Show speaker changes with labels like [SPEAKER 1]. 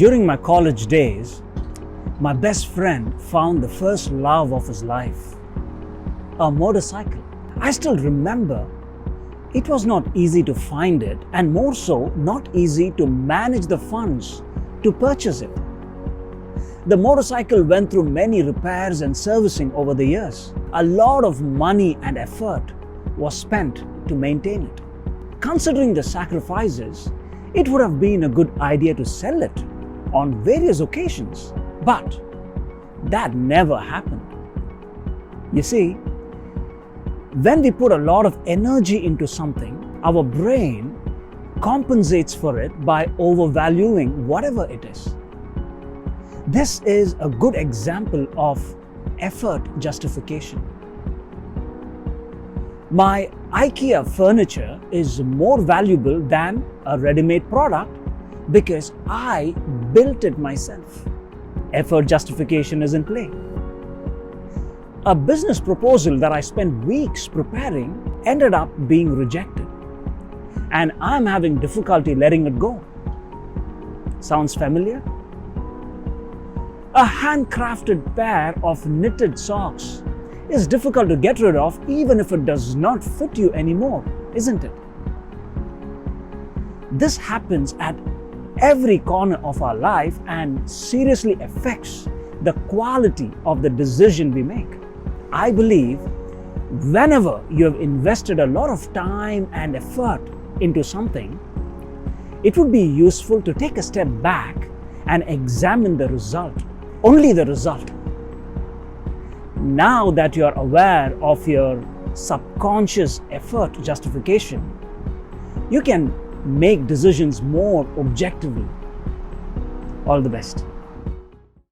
[SPEAKER 1] During my college days, my best friend found the first love of his life, a motorcycle. I still remember it was not easy to find it, and more so, not easy to manage the funds to purchase it. The motorcycle went through many repairs and servicing over the years. A lot of money and effort was spent to maintain it. Considering the sacrifices, it would have been a good idea to sell it on various occasions, but that never happened. You see, when we put a lot of energy into something, our brain compensates for it by overvaluing whatever it is. This is a good example of effort justification. My IKEA furniture is more valuable than a ready-made product because I built it myself. Effort justification is in play. A business proposal that I spent weeks preparing ended up being rejected, and I'm having difficulty letting it go. Sounds familiar? A handcrafted pair of knitted socks is difficult to get rid of even if it does not fit you anymore, isn't it? This happens at every corner of our life and seriously affects the quality of the decision we make. I believe whenever you have invested a lot of time and effort into something, it would be useful to take a step back and examine the result, only the result. Now that you are aware of your subconscious effort justification, you can make decisions more objectively. All the best.